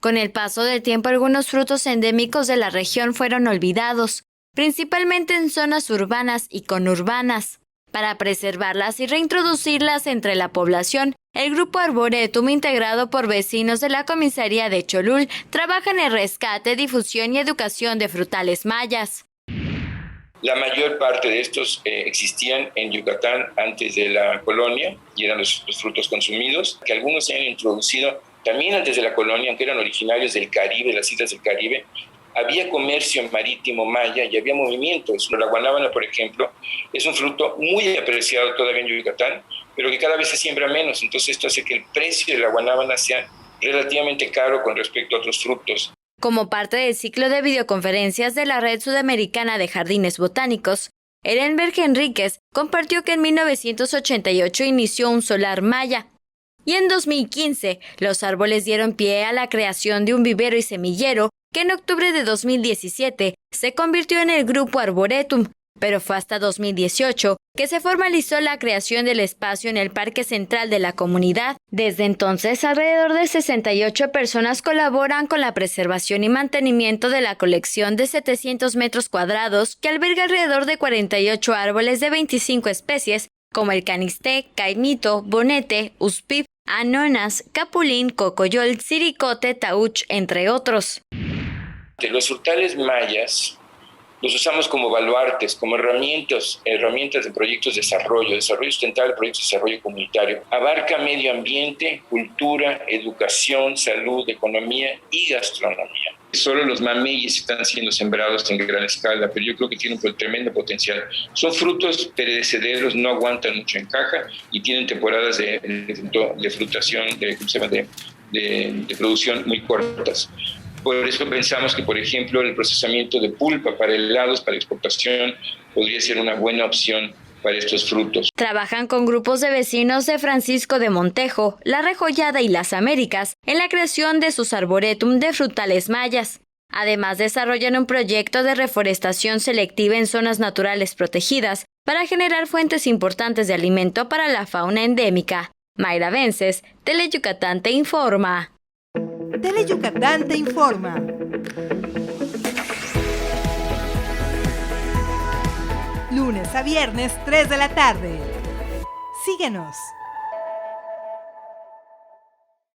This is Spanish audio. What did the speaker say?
Con el paso del tiempo, algunos frutos endémicos de la región fueron olvidados, principalmente en zonas urbanas y conurbanas. Para preservarlas y reintroducirlas entre la población, el Grupo Arboretum, integrado por vecinos de la comisaría de Cholul, trabaja en el rescate, difusión y educación de frutales mayas. La mayor parte de estos existían en Yucatán antes de la colonia y eran los frutos consumidos, que algunos se han introducido también antes de la colonia, aunque eran originarios del Caribe, las islas del Caribe. Había comercio marítimo maya y había movimientos. La guanábana, por ejemplo, es un fruto muy apreciado todavía en Yucatán, pero que cada vez se siembra menos. Entonces esto hace que el precio de la guanábana sea relativamente caro con respecto a otros frutos. Como parte del ciclo de videoconferencias de la Red Sudamericana de Jardines Botánicos, Ehrenberg Enríquez compartió que en 1988 inició un solar maya, y en 2015 los árboles dieron pie a la creación de un vivero y semillero que en octubre de 2017 se convirtió en el Grupo Arboretum, pero fue hasta 2018 que se formalizó la creación del espacio en el Parque Central de la comunidad. Desde entonces, alrededor de 68 personas colaboran con la preservación y mantenimiento de la colección de 700 metros cuadrados que alberga alrededor de 48 árboles de 25 especies, como el canisté, caimito, bonete, uspip, anonas, capulín, cocoyol, siricote, tauch, entre otros. Los frutales mayas los usamos como baluartes, como herramientas de proyectos de desarrollo sustentable, proyectos de desarrollo comunitario. Abarca medio ambiente, cultura, educación, salud, economía y gastronomía. Solo los mameyes están siendo sembrados en gran escala, pero yo creo que tienen un tremendo potencial. Son frutos perecederos, no aguantan mucho en caja y tienen temporadas de frutación, de producción muy cortas. Por eso pensamos que, por ejemplo, el procesamiento de pulpa para helados, para exportación, podría ser una buena opción para estos frutos. Trabajan con grupos de vecinos de Francisco de Montejo, La Rejollada y Las Américas en la creación de sus arboretum de frutales mayas. Además, desarrollan un proyecto de reforestación selectiva en zonas naturales protegidas para generar fuentes importantes de alimento para la fauna endémica. Mayra Vences, Teleyucatán te informa. Teleyucatán te informa. Lunes a viernes, 3 de la tarde. Síguenos.